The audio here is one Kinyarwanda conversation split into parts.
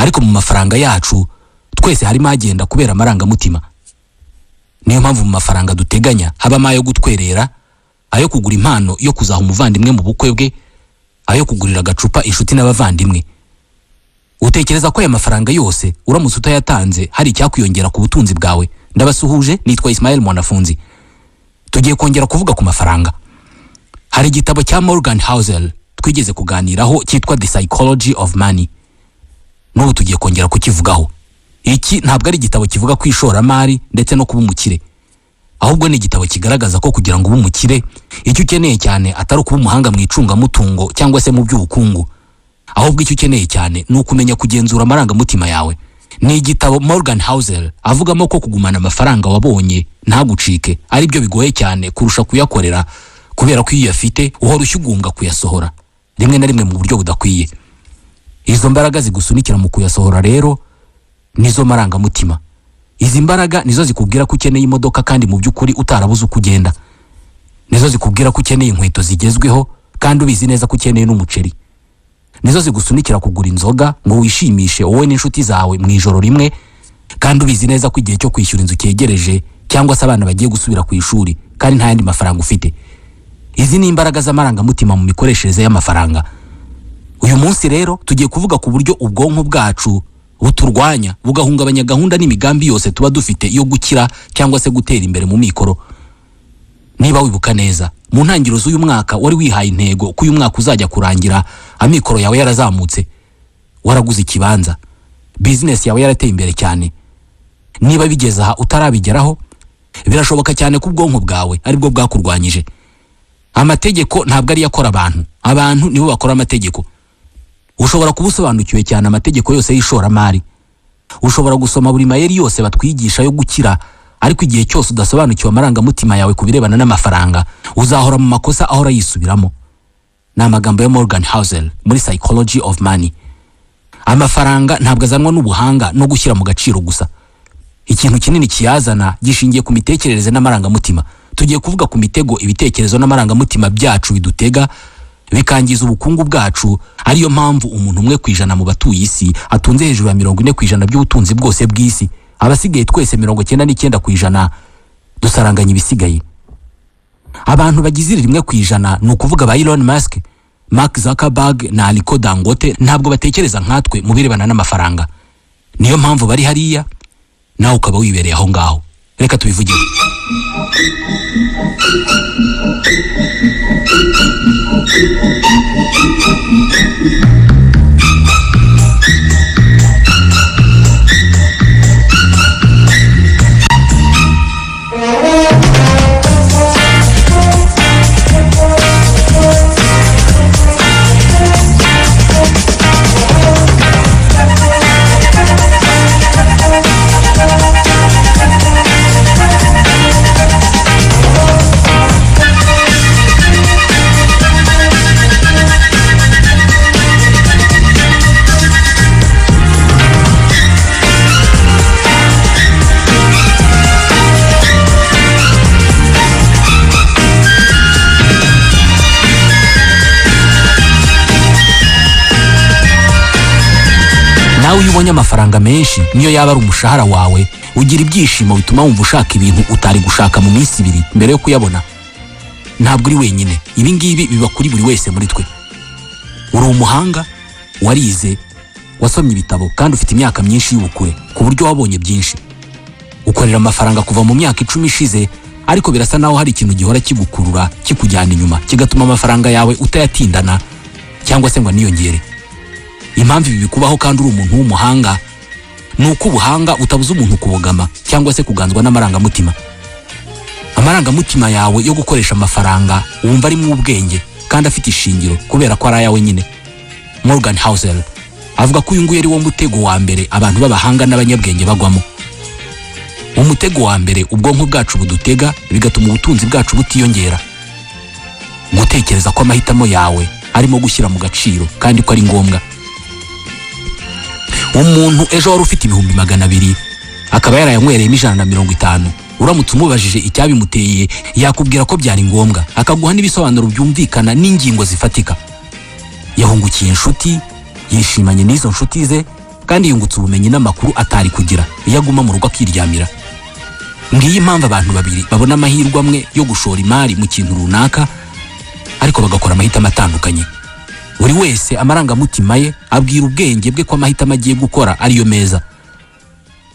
ariko mu mafaranga yacu twese harimo agenda kubera amarangamutima. Niyo mpamvu mu mafaranga duteganya habamo ayo gutwerera, ayo kugura impano yo kuzaha umuvandimwe mu bukwe bwe, ayo kugurira agacupa inshuti n'abavandimwe. Utekereza ko aya mafaranga yose uramutse utayatanze hari icyakwiyongera ku butunzi bwawe? Ndabasuhuje, nitwa Ismael Mwanafunzi. Tugiye kongera kuvuga ku mafaranga. Hari igitabo cya Morgan Housel twigeze kuganiraho cyitwa The Psychology of Money. N'ubu tugiye kongera kukivugaho. Iki ntabwo ari igitabo kivuga ku ishoramari ndetse no kuba umukire, ahubwo ni igitabo kigaragaza ko kugira ngo ube umukire icyo ukeneye cyane atari ukuba umuhanga mu icungamutungo cyangwa se mu by'ubukungu, ahubwo icyo ukeneye cyane ni ukumenya kugenzura amarangamutima yawe. Ni igitabo Morgan Housel avugamo ko kugumana amafaranga wabonye ntagucike ari byo bigoye cyane kurusha kuyakorera, kubera ko iyo uyafite uhora ushyugunga kuyasohora rimwe na rimwe mu buryo budakwiye. Izo mbaraga zigusunikira mu kuyasohora rero nizo marangamutima. Izi mbaraga nizo zikubwira ko ukeneye imodoka kandi mu by'ukuri utarabuze uko ugenda. Nizo zikubwira ko ukeneye inkweto zigezweho kandi ubizi neza ko ukeneye n'umuceri. Nizo zigusunikira kugura inzoga ngo wishimishe wowe n'inshuti zawe mu ijoro rimwe kandi ubizi neza ko igihe cyo kwishyura inzu cyegereje cyangwa se abana bagiye gusubira ku ishuri kandi nta yandi mafaranga ufite. Izi ni imbaraga z'amarangamutima mu mikoreshereze y'amafaranga. Uyu munsi rero tugiye kuvuga ku buryo ubwonko bwacu buturwanya bugahungabanya gahunda n'imigambi yose tuba dufite yo gukira cyangwa se gutera imbere mu mikoro. Niba wibuka neza, mu ntangiriro z'uyu mwaka wari wihaye intego ko uyu mwaka uzajya kurangira amikoro yawe yarazamutse, waraguze ikibanza, business yawe yarateye imbere cyane. Niba bigeze aha utarabigeraho, birashoboka cyane ko ubwonko bwawe aribwo bwakurwanyije. Amategeko ntabwo ari yakora abantu nibo bakora amategeko. Ushobora kubusobanukiwe cyane amategeko yose y'ishoramari, ushobora gusoma buri mayeri yose batwigisha yo gukira, ariko igihe cyose udasobanukiwe amarangamutima yawe kubirebana n'amafaranga uzahora mu makosa ahora yisubiramo. Ni amagambo ya Morgan Housel muri Psychology of Money. Amafaranga ntabwo azanwa n'ubuhanga no gushyira mu gaciro gusa. Ikintu kinini kiyazana gishingiye ku mitekerereze n'amarangamutima. Tugiye kuvuga ku mitego ibitekerezo n'amarangamutima byacu bidutega bikangiza ubukungu bwacu. Ariyo mpamvu umuntu umwe kwijana mu batuye isi atunze hejuru ya 40% by'ubutunzi bwose bw'isi. Abasigaye twese 99% dusaranganya ibisigaye. Abantu bagize 1% ni ukuvuga ba Elon Musk, Mark Zuckerberg na Aliko Dangote ntabwo batekereza nkatwe mu birebana n'amafaranga. Niyo mpamvu bari hariya nawe ukaba wibereye aho ngaho. Reka tubivugire. Nawe iyo ubonye amafaranga menshi niyo yaba ari umushahara wawe, ugira ibyishimo bituma wumva ushaka ibintu utari gushaka mu minsi 2 mbere yo kuyabona. Ntabwo uri wenyine, ibi ngibi biba kuri buri wese muri twe. Uri umuhanga, warize, wasomye ibitabo kandi ufite imyaka myinshi y'ubukure ku buryo wabonye byinshi. Ukorera amafaranga kuva mu myaka 10 ishize, ariko birasa naho hari ikintu gihora kigukurura kikujyana inyuma kigatuma amafaranga yawe utayatindana cyangwa se ngo niyongere. Impamvu ibi bikubaho kandi uri umuntu w'umuhanga nuko ubuhanga butabuza umuntu kubogama cyangwa se kuganzwa n'amarangamutima. Amarangamutima yawe yo gukoresha amafaranga wumva ari mu ubwenge kandi afite ishingiro kubera ko ari ayawe nyine. Morgan Housel avuga ko uyu nguyu ari wo mutego wa mbere abantu b'abahanga n'abanyabwenge bagwamo. Umutego wa mbere ubwonko bwacu budutega bigatuma ubutunzi bwacu butiyongera. Gutekereza ko amahitamo yawe arimo gushyira mu gaciro kandi ko ari ngombwa. Umuntu ejo wari ufite 200,000 akaba yarayanywereyemo 150, uramutse umubajije icyabimuteye yakubwira ko byari ngombwa, akaguha n'ibisobanuro byumvikana n'ingingo zifatika. Yahungukiye inshuti, yishimanye n'izo nshuti ze kandi yungutse ubumenyi n'amakuru atari kugira iyo aguma mu rugo akiryamira. Ngiyi impamvu abantu babiri babona amahirwe amwe yo gushora imari mu kintu runaka ariko bagakora amahitamo atandukanye. Buri wese amarangamutima ye abwira ubwenge bwe ko amahitamo agiye gukora ariyo meza.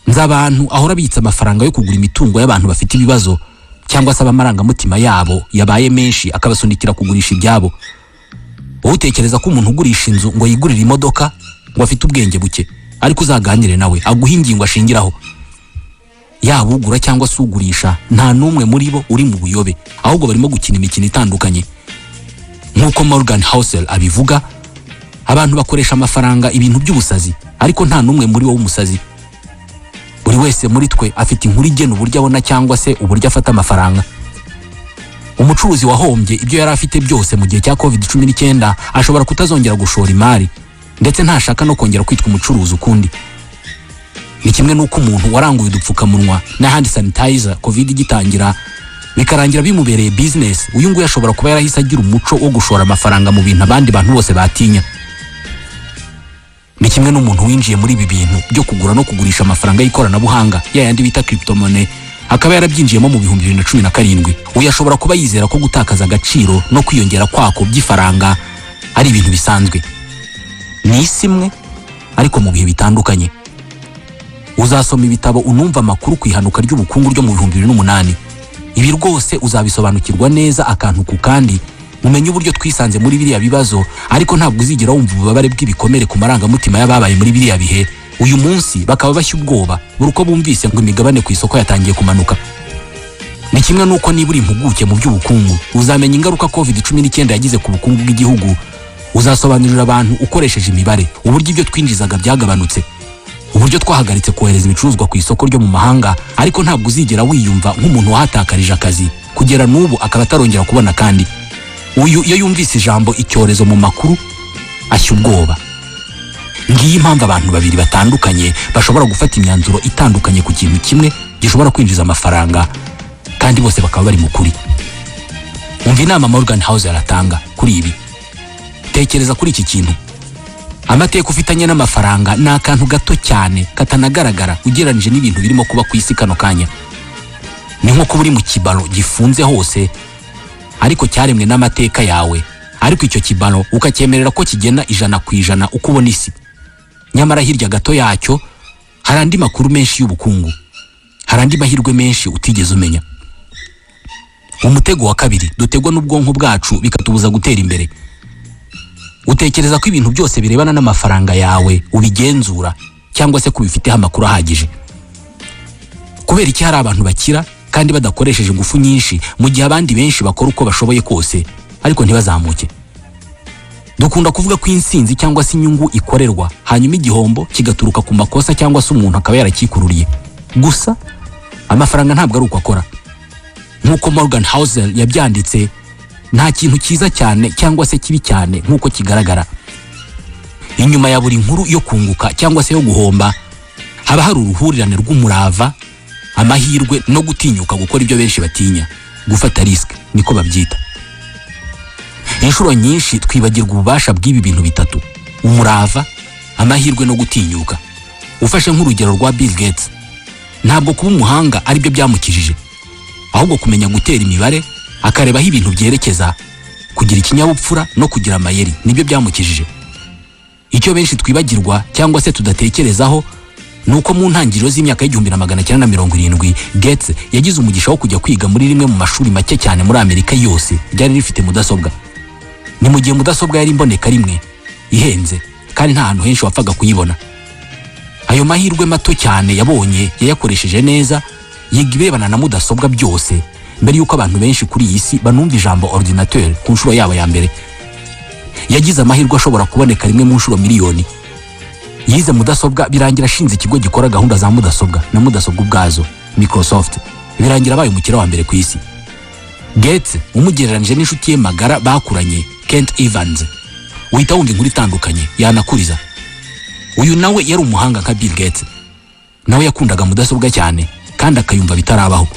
Nzi abantu ahora abitsa amafaranga yo kugura imitungo y'abantu bafite ibibazo cyangwa se amarangamutima yabo yabaye menshi akabasunikira kugurisha ibyabo. Utekereza ko umuntu ugurisha inzu ngo yigurire imodoka ngo afite ubwenge buke, ariko uzaganire nawe aguha ingingo ashingiraho. Yaba ugura cyangwa se ugurisha nta numwe muri bo uri mu buyobe, ahubwo barimo gukina imikino itandukanye. Nkuko Morgan Housel abivuga, abantu bakoresha amafaranga ibintu by'ubusazi ariko nta numwe muri bo w'umusazi. Buri wese muri twe afite inkuru igena uburyo abona cyangwa se uburyo afata amafaranga. Umucuruzi wahombye ibyo yari afite byose mu gihe cya COVID-19 ashobora kutazongera gushora imari, ndetse ntashaka no kongera kwitwa umucuruzi ukundi. Ni kimwe n'uko umuntu waranguye udupfukamunwa na hand sanitizer COVID igitangira bikarangira bimubereye business, uyu nguyu ashobora kuba yarahise agira umuco wo gushora amafaranga mu bintu abandi bantu bose batinya. Ni kimwe n'umuntu winjiye muri ibi bintu byo kugura no kugurisha amafaranga y'ikoranabuhanga yayandi bita cryptomone, akaba yarabyinjiyemo mu 2017. Uyu ashobora kuba yizera ko gutakaza agaciro no kwiyongera kwako by'ifaranga ari ibintu bisanzwe. Ni isi imwe ariko mu bihe bitandukanye. Uzasoma ibitabo unumva amakuru ku ihanuka ry'ubukungu ryo mu 2008. Ibi rwose uzabisobanukirwa neza akantu ku kandi, umenye uburyo twisanze muri biriya bibazo, ariko ntabwo uzigera wumva ububabare bw'ibikomere ku marangamutima y'ababaye muri biriya bihe. Uyu munsi bakaba bashya ubwoba buri uko bumvise ngo imigabane ku isoko yatangiye kumanuka. Ni kimwe n'uko niba uri impuguke mu by'ubukungu uzamenya ingaruka COVID-19 yagize ku bukungu bw'igihugu. Uzasobanurira abantu ukoresheje imibare uburyo ibyo twinjizaga byagabanutse, uburyo twahagaritse kohereza ibicuruzwa ku isoko ryo mu mahanga, ariko ntabwo uzigera wiyumva nk'umuntu wahatakarije akazi kugera n'ubu akaba atarongera kubona kandi. Uyu iyo yumvise ijambo icyorezo mu makuru ashya ubwoba. Ngiyi impamvu abantu babiri batandukanye bashobora gufata imyanzuro itandukanye ku kintu kimwe gishobora kwinjiza amafaranga kandi bose bakaba bari mu kuri. Umva inama Morgan Housel atanga kuri ibi. Tekereza kuri iki kintu. Amateka ufitanye n'amafaranga ni akantu gato cyane katanagaragara ugereranije n'ibintu birimo kuba ku isi kano kanya. Ni nko kuba uri mu kibalo gifunze hose ariko cyaremwe n'amateka yawe, ariko icyo kibalo ukacyemerera ko kigena 100% uko ubona isi. Nyamara hirya gato yacyo hari andi makuru menshi y'ubukungu, hari andi mahirwe menshi utigeze umenya. Umutego wa kabiri dutegwa n'ubwonko bwacu bikatubuza gutera imbere. Utekereza ko ibintu byose birebana n'amafaranga yawe ubigenzura cyangwa se kubifiteho amakuru ahagije. Kubera iki hari abantu bakira kandi badakoresheje ingufu nyinshi mu gihe abandi benshi bakora uko bashoboye kose ariko ntibazamuke? Dukunda kuvuga ko insinzi cyangwa se inyungu ikorerwa hanyuma igihombo kigaturuka ku makosa cyangwa se umuntu akaba yarakikururiye. Gusa amafaranga ntabwo ari uko akora. Nkuko Morgan Housel yabyanditse, nta kintu cyiza cyane cyangwa se kibi cyane nkuko kigaragara. Inyuma ya buri nkuru yo kunguka cyangwa se yo guhomba haba hari uruhurirane rw'umurava, amahirwe no gutinyuka gukora ibyo benshi batinya, gufata risk niko babyita. Inshuro nyinshi twibagirwa ububasha bw'ibi bintu bitatu: umurava, amahirwe no gutinyuka. Ufashe nk'urugero rwa Bill Gates, ntabwo kuba umuhanga ari byo byamukijije, ahubwo kumenya gutera imibare akareba aho ibintu byerekeza, kugira ikinyabupfura no kugira amayeri nibyo byamukijije. Icyo benshi twibagirwa cyangwa se tudatekerezaho nuko mu ntangiriro z'imyaka y'1970 Gates yagize umugisha wo kujya kwiga muri rimwe mu mashuri make cyane muri Amerika yose ryari rifite mudasobwa. Ni mu gihe mudasobwa yari imboneka rimwe, ihenze kandi nta hantu henshi wapfaga kuyibona. Ayo mahirwe mato cyane yabonye yayakoresheje neza, yiga ibirebana na mudasobwa byose mbere yuko abantu benshi kuri iyi si banumva ijambo ordinateur ku nshuro yabo ya mbere. Yagize amahirwe ashobora kuboneka rimwe mu nshuro miliyoni. Yize mudasobwa birangira ashinze ikigo gikora gahunda za mudasobwa na mudasobwa ubwazo, Microsoft, birangira abaye umukire wa mbere ku isi. Gates umugereranije n'inshuti ye magara bakuranye, Kent Evans, uhita wumva inkuru itandukanye yanakuriza. Uyu nawe yari umuhanga nka Bill Gates, nawe yakundaga mudasobwa cyane kandi akayumva bitarabaho.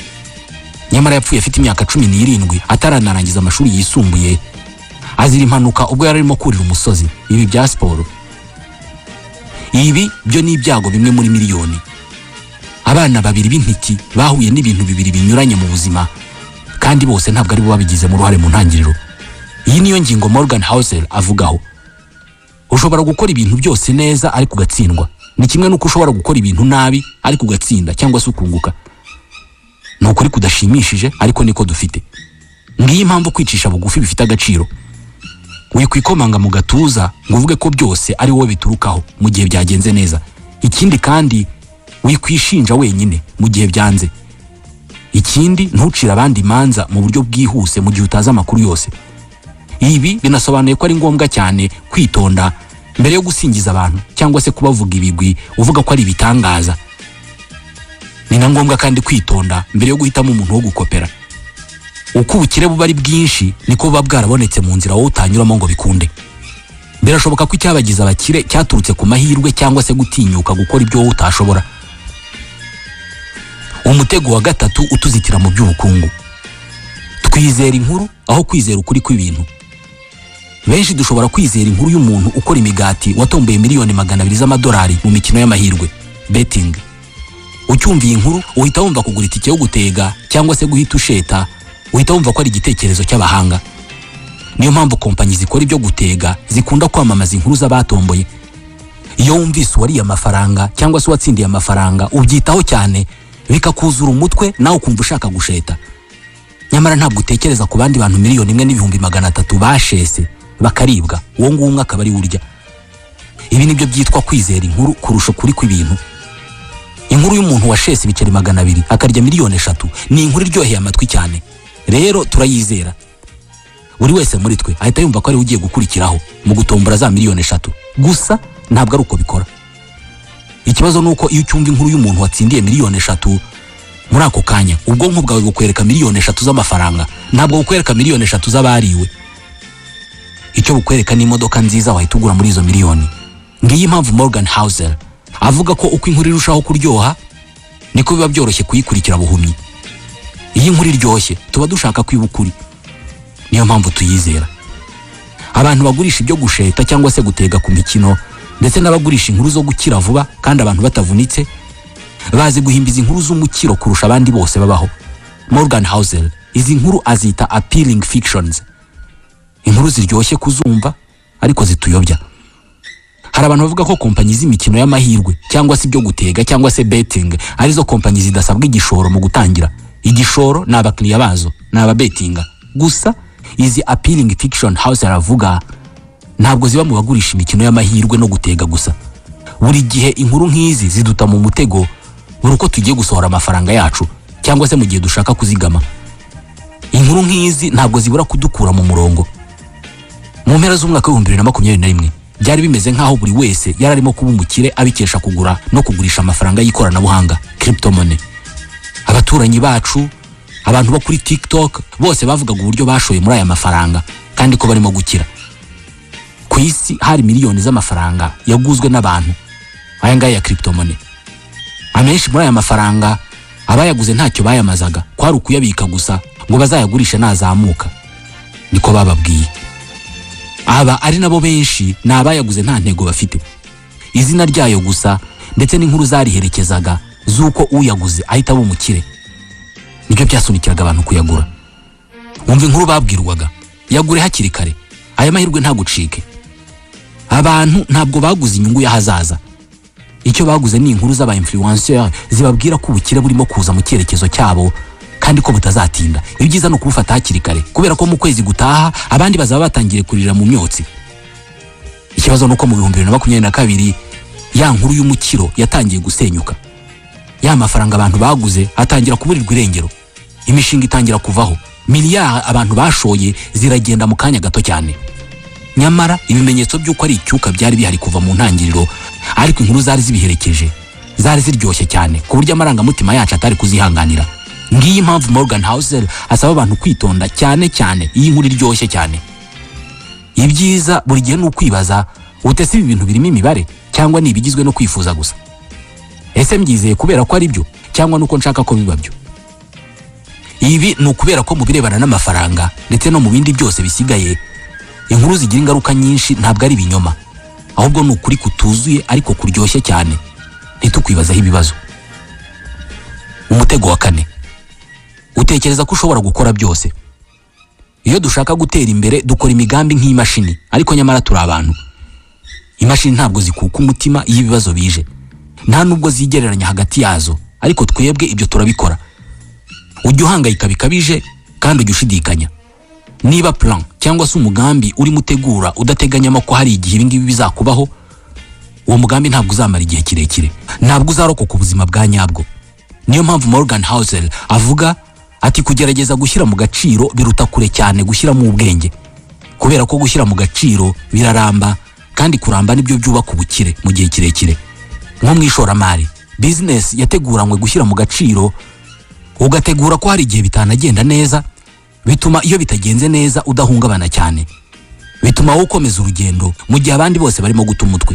Nyamara yapfuye afite imyaka 17 ataranarangiza amashuri yisumbuye, azira impanuka ubwo yari arimo kurira umusozi, ibi bya siporo. Ibi byo ni ibyago bimwe muri miliyoni. Abana babiri b'intiti bahuye n'ibintu bibiri binyuranye mu buzima, kandi bose ntabwo ari bo babigize mu ruhare mu ntangiriro. Iyi niyo ngingo Morgan Housel avugaho. Ushobora gukora ibintu byose neza ariko ugatsindwa. Ni kimwe nuko ushobora gukora ibintu nabi ariko ugatsinda cyangwa se ukunguka. Ni ukuri kudashimishije ariko niko dufite. Ngiyi impamvu kwicisha bugufi bifite agaciro. Wikwikomanga mu gatuza ngo uvuge ko byose ari wowe biturukaho mu gihe byagenze neza. Ikindi kandi wikwishinja wenyine mu gihe byanze. Ikindi ntucira abandi imanza mu buryo bwihuse mu gihe utazi amakuru yose. Ibi binasobanuye ko ari ngombwa cyane kwitonda mbere yo gusingiza abantu cyangwa se kubavuga ibigwi uvuga ko ari ibitangaza. Ni na ngombwa kandi kwitonda mbere yo guhitamo umuntu wo gukopera. Uko ubukire buba ari bwinshi niko buba bwarabonetse mu nzira wowe utanyuramo ngo bikunde. Birashoboka ko icyabagize abakire cyaturutse ku mahirwe cyangwa se gutinyuka gukora ibyo wowe utashobora. Umutego wa gatatu utuzitira mu by'ubukungu. Twizera inkuru aho kwizera ukuri kw'ibintu. Benshi dushobora kwizera inkuru y'umuntu ukora imigati watomboye miliyoni 200 z'amadolari mu mikino y'amahirwe, betting. Ucyumviye inkuru uhita wumva kugura itike yo gutega cyangwa se guhita usheta, uhita wumva ko ari igitekerezo cy'abahanga. Niyo mpamvu kompanyi zikora ibyo gutega zikunda kwamamaza inkuru z'abatomboye. Iyo wumvise wariye amafaranga cyangwa se watsindiye amafaranga ubyitaho cyane, bikakuzura umutwe nawe ukumva ushaka gusheta. Nyamara ntabwo utekereza ku bandi bantu 1,300,000 bashese bakaribwa, uwo nguwo umwe akaba ari urya. Ibi nibyo byitwa kwizera inkuru kurusha kuri kw'ibintu. Inkuru y'umuntu washese ibiceri 200 akarya 3,000,000 ni inkuru iryoheye amatwi cyane. Rero turayizera. Buri wese muri twe ahita yumva ko ari ugiye gukurikiraho mu gutombora za 3,000,000. Gusa ntabwo ari uko bikora. Ikibazo nuko iyo ucyumva inkuru y'umuntu watsindiye 3,000,000 muri ako kanya ubwonko bwawe bukwereka 3,000,000 z'amafaranga, ntabwo bukwereka 3,000,000 z'abariwe. Icyo bukwereka ni imodoka nziza wahita ugura muri izo miliyoni. Ngiyi impamvu Morgan Housel avuga ko uko inkuru irushaho kuryoha niko biba byoroshye kuyikurikira buhumyi. Iyi nkuru iryoshye tuba dushaka kwiba ukuri. Niyo mpamvu tuyizera. Abantu bagurisha ibyo gusheta cyangwa se gutega ku mikino ndetse n'abagurisha inkuru zo gukira vuba kandi abantu batavunitse bazi guhimbiza inkuru z'umukiro kurusha abandi bose babaho. Morgan Housel izi nkuru azita appealing fictions. Inkuru ziryoshye kuzumva ariko zituyobya. Hari abantu bavuga ko kompanyi z'imikino y'amahirwe cyangwa se ibyo gutega cyangwa se betting arizo kompanyi zidasabwa igishoro mu gutangira. Igishoro ni abakiriya bazo, ni ababetinga. Gusa izi appealing fiction Housel aravuga ntabwo ziba mu bagurisha imikino y'amahirwe no gutega gusa. Buri gihe inkuru nk'izi ziduta mu mutego buri uko tugiye gusohora amafaranga yacu cyangwa se mu gihe dushaka kuzigama. Inkuru nk'izi ntabwo zibura kudukura mu murongo. Mu mpera z'umwaka wa 2021 byari bimeze nkaho buri wese yararimo kuba umukire abikesha kugura no kugurisha amafaranga y'ikoranabuhanga, crypto money. Abaturanyi bacu, abantu bo kuri TikTok bose bavugaga uburyo bashoye muri aya mafaranga kandi ko barimo gukira. Ku isi hari miliyoni z'amafaranga yaguzwe n'abantu aya ngaya ya crypto money. Amenshi muri aya mafaranga abayaguze ntacyo bayamazaga, kwari ukuyabika gusa ngo bazayagurisha nazamuka. Niko bababwiye. Aba ari nabo benshi n'abayaguze nta ntego bafite. Izina ryayo gusa ndetse n'inkuru zariherekezaga zuko uyaguze ahita bumukire. Nibyo byasunikiraga abantu kuyagura. Umva inkuru babwirwaga, yagure hakiri kare. Aya mahirwe ntagucike. Abantu ntabwo baguze inyungu y'ahazaza. Icyo baguze ni inkuru z'aba influencer zibabwira ko ubukire burimo kuza mu cyerekezo cyabo kandi ko butazatinda. Ibyiza no kubufata hakiri kare kubera ko mu kwezi gutaha abandi bazaba batangire kurira mu myotsi. Ikibazo nuko mu 2022 ya nkuru y'umukiro yatangiye gusenyuka. Ya mafaranga abantu baguze atangira kuburirwa irengero. Imishinga itangira kuvaho. Miliyari abantu bashoye ziragenda mu kanya gato cyane. Nyamara ibimenyetso by'uko ari icyuka byari bihari kuva mu ntangiriro, ariko inkuru zari zibiherekeje zari ziryoshye cyane ku buryo amarangamutima yacu atari kuzihanganira. Ngiyi impamvu Morgan Housel asaba abantu kwitonda cyane cyane iyi nkuru iryoshye cyane. Ibyiza buri gihe n'ukwibaza utese ibi bintu birimo imibare cyangwa ni ibigizwe no kwifuza gusa. Ese mbyizeye kubera ko ari byo cyangwa nuko nshaka ko biba byo? Ibi ni ukubera ko mu birebana n'amafaranga ndetse no mu bindi byose bisigaye inkuru zigira ingaruka nyinshi ntabwo ari ibinyoma. ahubwo ni ukuri kutuzuye ariko kuryoshye cyane, ntitukwibazaho ibibazo. Umutego wa kane, utekereza ko ushobora gukora byose. Iyo dushaka gutera imbere dukora imigambi nk'imashini, ariko nyamara turi abantu. Imashini ntabwo zikuka umutima iyo ibibazo bije, nta nubwo zigereranya hagati yazo, ariko twebwe ibyo turabikora. Ujya uhangayika bikabije kandi ujya ushidikanya. Niba plan cyangwa se umugambi uri mutegura udateganyamo ko hari igihe ibingibi bizakubaho, uwo mugambi ntabwo uzamara igihe kirekire, ntabwo uzarokoka ubuzima bwa nyabwo. Niyo mpamvu Morgan Housel avuga ati kugerageza gushyira mu gaciro biruta kure cyane gushyiramo ubwenge, kubera ko gushyira mu gaciro biraramba, kandi kuramba nibyo byubaka ubukire mu gihe kirekire. Nko mu ishoramari, business yateguranywe gushyira mu gaciro, ugategura ko hari igihe bitanagenda neza, bituma iyo bitagenze neza udahungabana cyane, bituma wowe ukomeza urugendo mu gihe abandi bose barimo guta umutwe.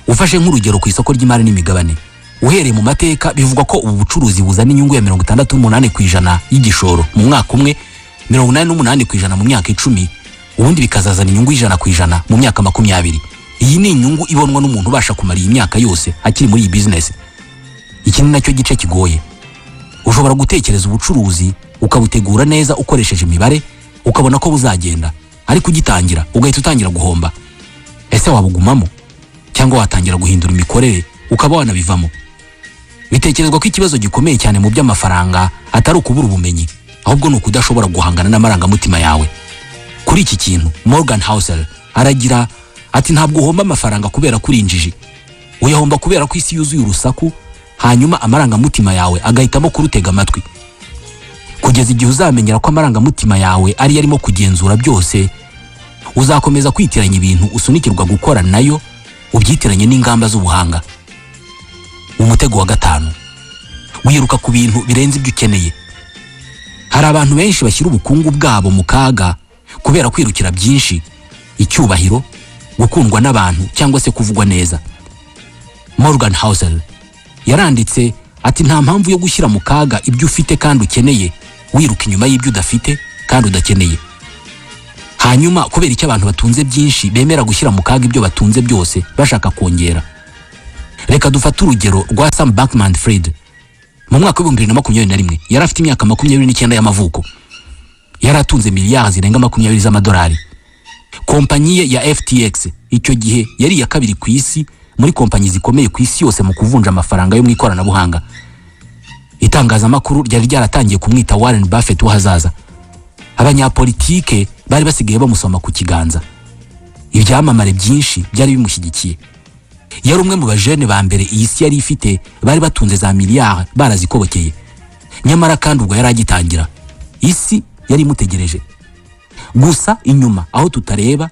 Ufashe nk'urugero ku isoko ry'imari n'imigabane, uhereye mu mateka bivugwa ko ubu bucuruzi buzana inyungu ya 68% y'igishoro mu mwaka umwe, 88% mu myaka 10, ubundi bikazazana inyungu 100% mu myaka 20. Iyi ni inyungu ibonwa n'umuntu ubasha kumara iyi myaka yose akiri muri iyi business. Iki ni nacyo gice kigoye. Ushobora gutekereza ubucuruzi ukabutegura neza ukoresheje imibare, ukabona ko buzagenda, ariko ugitangira ugahita utangira guhomba. Ese wabugumamo cyangwa watangira guhindura imikorere ukaba wanabivamo? Bitekerezwa ko ikibazo gikomeye cyane mu by'amafaranga atari ukubura ubumenyi, ahubwo ni ukudashobora guhangana n'amarangamutima yawe. Kuri iki kintu Morgan Housel aragira ati ntabwo uhomba amafaranga kubera kuri injiji, uyahomba kubera ko isi yuzuye urusaku, hanyuma amarangamutima yawe agahitamo kurutega amatwi. Kugeza igihe uzamenyera ko amarangamutima yawe ari yarimo kugenzura byose, uzakomeza kwitiranya ibintu usunikirwa gukora nayo, ubyitiranye n'ingamba z'ubuhanga. Umutego wa gatanu, wiruka ku bintu birenze ibyo ukeneye. Hari abantu benshi bashyira ubukungu bwabo mu kaga kubera kwirukira byinshi, icyubahiro, gukundwa n'abantu cyangwa se kuvugwa neza. Morgan Housel yaranditse ati nta mpamvu yo gushyira mu kaga ibyo ufite kandi ukeneye, wiruka inyuma y'ibyo udafite kandi udakeneye. Hanyuma kubera icyo abantu batunze byinshi bemera gushyira mu kaga ibyo batunze byose bashaka kongera. Reka dufate urugero rwa Sam Bankman-Fried. Mu mwaka wa 2021 yari afite imyaka 29 y'amavuko. Yari atunze miliyari zirenga 20 z'amadolari. Kompanyi ye ya FTX icyo gihe yari iya kabiri ku isi muri kompanyi zikomeye ku isi yose mu kuvunja amafaranga yo mu ikoranabuhanga. Itangazamakuru ryari ryaratangiye kumwita Warren Buffett w'ahazaza. Abanyapolitike bari basigaye bamusoma ku kiganza. Ibyamamare byinshi byari bimushyigikiye. Yari umwe mu bajene ba mbere iyi si yari ifite, bari batunze za miliyari barazikobokeye. Nyamara kandi ubwo yari agitangira, isi yari imutegereje. Gusa inyuma aho tutareba,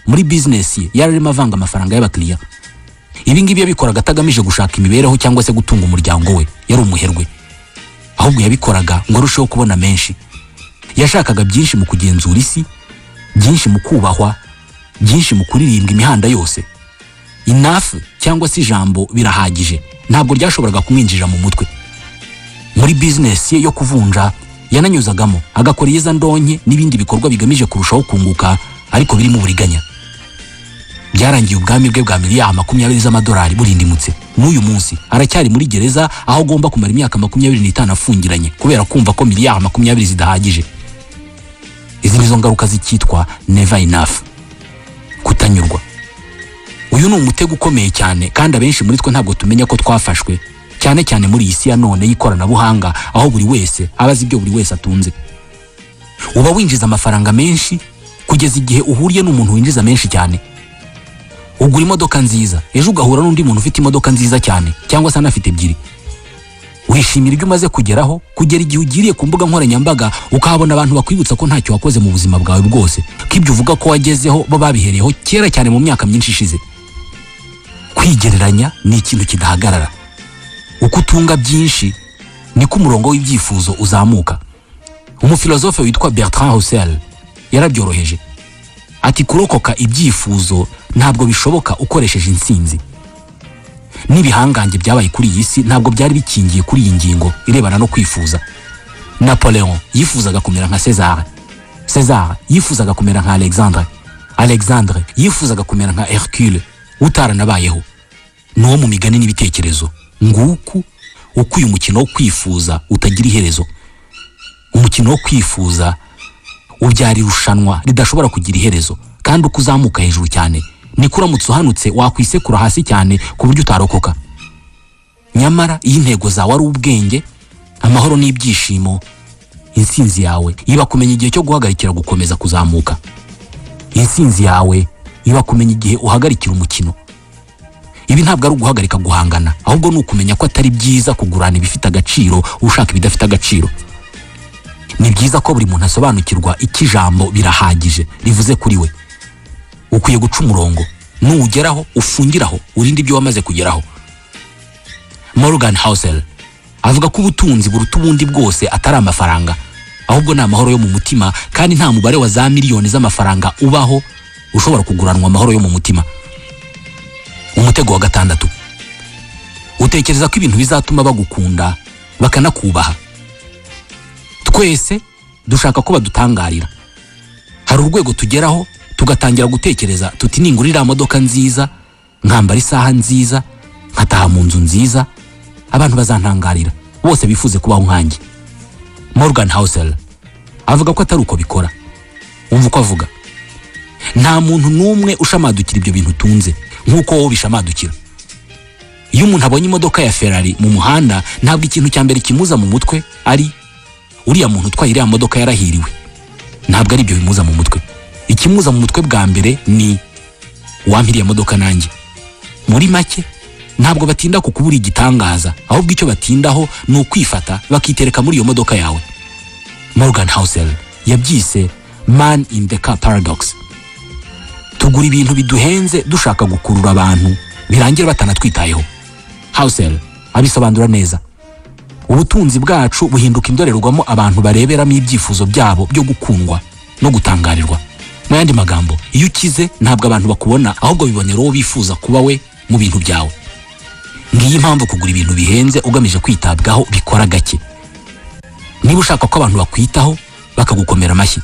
muri business ye yararimo avanga amafaranga y'abakiriya. Ibi ngibi yabikoraga atagamije gushaka imibereho cyangwa se gutunga umuryango we, yari umuherwe. Ahubwo yabikoraga ngo arusheho kubona menshi. Yashakaga byinshi mu kugenzura isi, byinshi mu kubahwa, byinshi mu kuririmba imihanda yose. Enough cyangwa se ijambo birahagije ntabwo ryashoboraga kumwinjira mu mutwe. Muri business ye yo kuvunja yananyuzagamo agakora iza ndonke n'ibindi bikorwa bigamije kurushaho kunguka, ariko birimo uburiganya. Byarangiye ubwami bwe bwa miliyari 20 z'amadolari burindimutse. N'uyu munsi aracyari muri gereza aho agomba kumara imyaka 25 afungiranye kubera kumva ko miliyari 20 zidahagije. Izi nizo ngaruka zikitwa never enough, kutanyurwa. Uyu ni umutego ukomeye cyane kandi abenshi muri twe ntabwo tumenya ko twafashwe, cyane cyane muri isi ya none y'ikoranabuhanga aho buri wese abazi ibyo buri wese atunze. Uba winjiza amafaranga menshi kugeza igihe uhuriye n'umuntu winjiza menshi cyane. Ugura imodoka nziza, ejo ugahura n'undi muntu ufite imodoka nziza cyane cyangwa se anafite ebyiri. Wishimira ibyo umaze kugeraho kugera igihe ugiriye ku mbuga nkoranyambaga ukahabona abantu bakwibutsa ko ntacyo wakoze mu buzima bwawe bwose, ko ibyo uvuga ko wagezeho bo babihereyeho kera cyane mu myaka myinshi ishize. Kwigereranya ni ikintu kidahagarara. Uko utunga byinshi niko umurongo w'ibyifuzo uzamuka. Umufilozofe witwa Bertrand Russell yarabyoroheje ati kurokoka ibyifuzo ntabwo bishoboka ukoresheje insinzi. N'ibihangange byabaye kuri iyi si ntabwo byari bikingiye kuri iyi ngingo irebana no kwifuza. Napoleon yifuzaga kumera nka César, César yifuzaga kumera nka Alexandre, Alexandre yifuzaga kumera nka Hercule, utaranabayeho, nuwo mu migani n'ibitekerezo. Nguku uko uyu mukino wo kwifuza utagira iherezo. Umukino wo kwifuza ubyara irushanwa ridashobora kugira iherezo, kandi uko uzamuka hejuru cyane niko uramutse uhanutse wakwisekura hasi cyane ku buryo utarokoka. Nyamara iyi ntego zawe ari ubwenge, amahoro n'ibyishimo, intsinzi yawe iba kumenya igihe cyo guhagarikira gukomeza kuzamuka. Intsinzi yawe iba kumenya igihe uhagarikira umukino. Ibi ntabwo ari uguhagarika guhangana, ahubwo ni ukumenya ko atari byiza kugurana ibifite agaciro ushaka ibidafite agaciro. Ni byiza ko buri muntu asobanukirwa iki jambo birahagije rivuze kuri we. Ukwiye guca umurongo, nuwugeraho ufungiraho, urinde ibyo wamaze kugeraho. Morgan Housel avuga ko ubutunzi buruta ubundi bwose atari amafaranga, ahubwo ni amahoro yo mu mutima, kandi nta mubare wa za miliyoni z'amafaranga ubaho ushobora kuguranwa amahoro yo mu mutima. Umutego wa 6: utekereza ko ibintu bizatuma bagukunda bakanakubaha. Twese dushaka ko badutangarira. Hari urwego tugeraho tugatangira gutekereza tuti ningurira modoka nziza, nkambara isaha nziza, nkataha mu nzu nziza, abantu bazantangarira, bose bifuze kubaho nkanjye. Morgan Housel avuga ko atari uko bikora. Umva uko avuga: nta muntu n'umwe ushamadukira ibyo bintu utunze nk'uko wowe bishamadukira. Iyo umuntu abonye imodoka ya Ferrari mu muhanda, ntabwo ikintu cya mbere kimuza mu mutwe ari uriya muntu utwaye iriya modoka yarahiriwe. Ntabwo ari ibyo bimuza mu mutwe. Ikimuza mu mutwe bwa mbere ni wampiriye modoka nanjye. Muri make ntabwo batinda kukubura igitangaza, ahubwo icyo batindaho ni ukwifata bakitereka muri iyo modoka yawe. Morgan Housel yabyise Man in the Car Paradox. Tugura ibintu biduhenze dushaka gukurura abantu birangira batanatwitayeho. Housel abisobanura neza: ubutunzi bwacu buhinduka indorerwamo abantu bareberamo ibyifuzo byabo byo gukundwa no gutangarirwa. Mu yandi magambo, iyo ukize ntabwo abantu bakubona, ahubwo bibonera uwo bifuza kuba we mu bintu byawe. Ngiyi impamvu kugura ibintu bihenze ugamije kwitabwaho bikora gake. Niba ushaka ko abantu bakwitaho bakagukomera amashyi,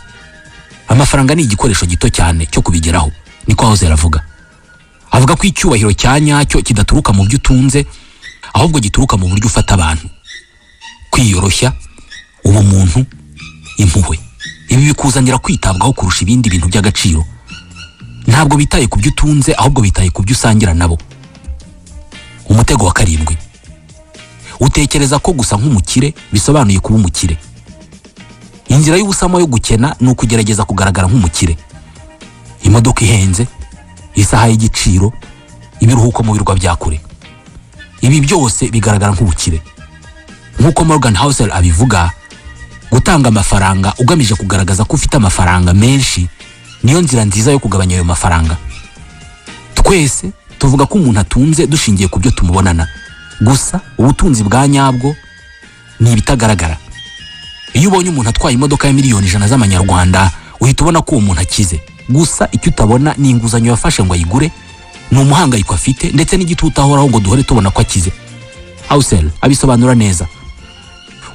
amafaranga ni igikoresho gito cyane cyo kubigeraho. Niko Housel avuga. Avuga ko icyubahiro cya nyacyo kidaturuka mu byo utunze, ahubwo gituruka mu buryo ufata abantu. Kwiyoroshya, ubumuntu, impuhwe, ibi bikuzanira kwitabwaho kurusha ibindi bintu by'agaciro. Ntabwo bitaye ku byo utunze, ahubwo bitaye ku byo usangira nabo. Umutego wa 7: utekereza ko gusa nk'umukire bisobanuye kuba umukire. Inzira y'ubusamo yo gukena ni ukugerageza kugaragara nk'umukire. Imodoka ihenze, isaha y'igiciro, ibiruhuko mu birwa bya kure, ibi byose bigaragara nk'ubukire. Nk'uko Morgan Housel abivuga, gutanga amafaranga ugamije kugaragaza ko ufite amafaranga menshi niyo nzira nziza yo kugabanya ayo mafaranga. Twese tuvuga ko umuntu atunze dushingiye ku byo tumubonana, gusa ubutunzi bwa nyabwo ni ibitagaragara. Iyo ubonye umuntu atwaye imodoka ya miliyoni 100 z'amanyarwanda, uhita ubona ko uwo muntu akize. Gusa icyo utabona ni inguzanyo yafashe ngo ayigure, ni umuhangayiko afite, ndetse n'igitutu ahoraho ngo duhore tubona ko akize. Housel abisobanura neza: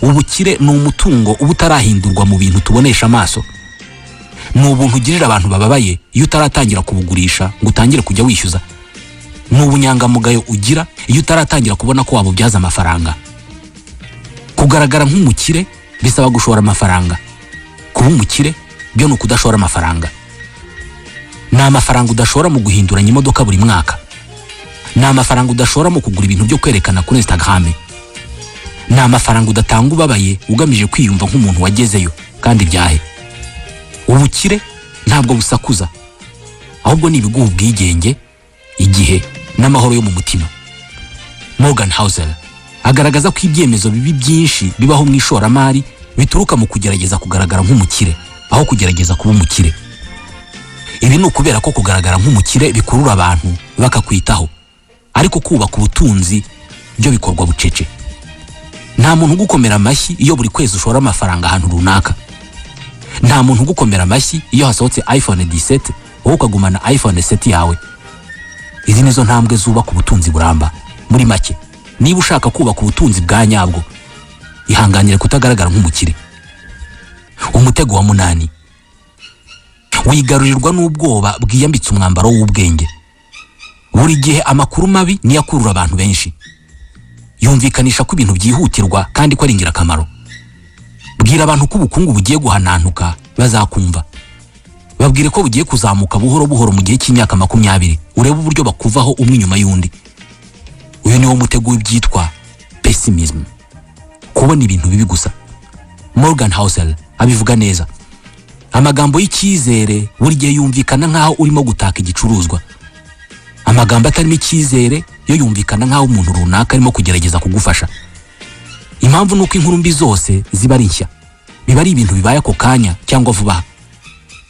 ubukire ni umutungo uba utarahindurwa mu bintu tubonesha amaso. Ni ubuntu ugirira abantu bababaye iyo utaratangira kubugurisha ngo utangire kujya wishyuza. Ni ubunyangamugayo ugira iyo utaratangira kubona ko wabubyaza amafaranga. Kugaragara nk'umukire bisaba gushora amafaranga. Kuba umukire byo ni ukudashora amafaranga. Ni amafaranga udashora mu guhinduranya imodoka buri mwaka. Ni amafaranga udashora mu kugura ibintu byo kwerekana kuri Instagram. Ni amafaranga udatanga ubabaye ugamije kwiyumva nk'umuntu wagezeyo kandi byahe. Ubukire ntabwo busakuza, ahubwo ni ibiguha ubwigenge, igihe n'amahoro yo mu mutima. Morgan Housel agaragaza ko ibyemezo bibi byinshi bibaho mu ishoramari bituruka mu kugerageza kugaragara nk'umukire aho kugerageza kuba umukire. Ibi ni ukubera ko kugaragara nk'umukire bikurura abantu bakakwitaho, ariko kubaka ubutunzi byo bikorwa bucece. Nta muntu ugukomera amashyi iyo buri kwezi ushora amafaranga ahantu runaka. Nta muntu ugukomera amashyi iyo hasohotse iPhone 17 wowe ukagumana iPhone 7 yawe. Izi nizo ntambwe zubaka ubutunzi buramba. Muri make, niba ushaka kubaka ubutunzi bwa nyabwo, ihanganire kutagaragara nk'umukire. Umutego wa 8: wigarurirwa n'ubwoba bwiyambitse umwambaro w'ubwenge. buri gihe amakuru mabi niyo akurura abantu benshi. Yumvikanisha ko ibintu byihutirwa kandi ko ari ingirakamaro. Bwira abantu ko ubukungu bugiye guhanantuka, bazakumva. Babwire ko bugiye kuzamuka buhoro buhoro mu gihe cy'imyaka 20, urebe uburyo bakuvaho umwe nyuma y'undi. Uyu ni wo mutego w'ibyitwa pessimism, kubona ibintu bibi gusa. Morgan Housel abivuga neza. Amagambo y'icyizere buri gihe yumvikana nkaho urimo gutaka igicuruzwa. Amagambo atarimo icyizere yo yumvikana nkaho umuntu runaka arimo kugerageza kugufasha. Impamvu nuko inkuru mbi zose ziba ari nshya, biba ari ibintu bibaye ako kanya cyangwa vuba.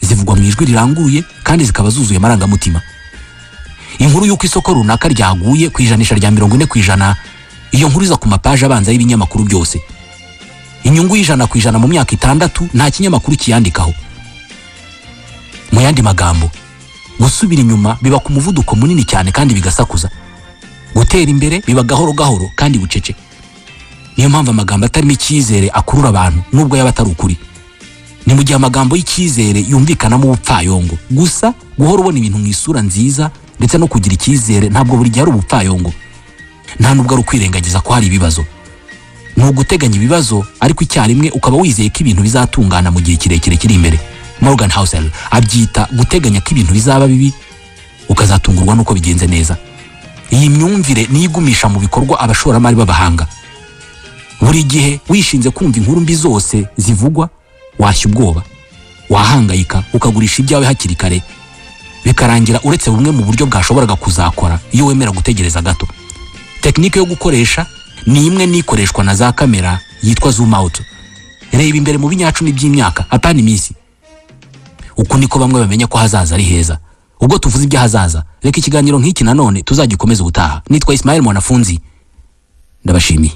Zivugwa mu ijwi riranguruye kandi zikaba zuzuye amarangamutima. Inkuru y'uko isoko runaka ryaguye ku ijanisha rya 40%, iyo nkuru iza ku mapaje abanza y'ibinyamakuru byose. Inyungu y'100% mu myaka 6 nta kinyamakuru kiyandikaho. Mu yandi magambo, gusubira inyuma biba ku muvuduko munini cyane kandi bigasakuza. Gutera imbere biba gahoro gahoro kandi bucece. Niyo mpamvu amagambo atarimo icyizere akurura abantu nubwo yaba atari ukuri. Ni mu gihe amagambo y'icyizere yumvikanamo ubupfayongo. Gusa guhora ubona ibintu mu isura nziza ndetse no kugira icyizere ntabwo buri gihe ari ubupfayongo. Nta nubwo ari ukwirengagiza ko hari ibibazo. Ni uguteganya ibibazo ariko icyarimwe ukaba wizeye ko ibintu bizatungana mu gihe kirekire kiri imbere. Morgan Housel abyita guteganya ko ibintu bizaba bibi ukazatungurwa nuko bigenze neza. Iyi myumvire nigumisha mu bikorwa abashoramari b'abahanga. Buri gihe wishinze kumva inkuru mbi zose zivugwa, washya ubwoba, wahangayika ukagurisha ibyawe hakiri kare, bikarangira uretse bumwe mu buryo bwashoboraga kuzakora iyo wemera gutegereza gato. Teknike yo gukoresha ni imwe nikoreshwa na za kamera yitwa zoom out. Reba imbere mu binyacumi by'imyaka apana iminsi. Uko niko bamwe bamenya ko hazaza ari heza. Ubwo tuvuze iby'ahazaza, reka ikiganiro nk'iki nanone tuzagikomeza ubutaha. Nitwa Ismael Mwanafunzi, ndabashimiye.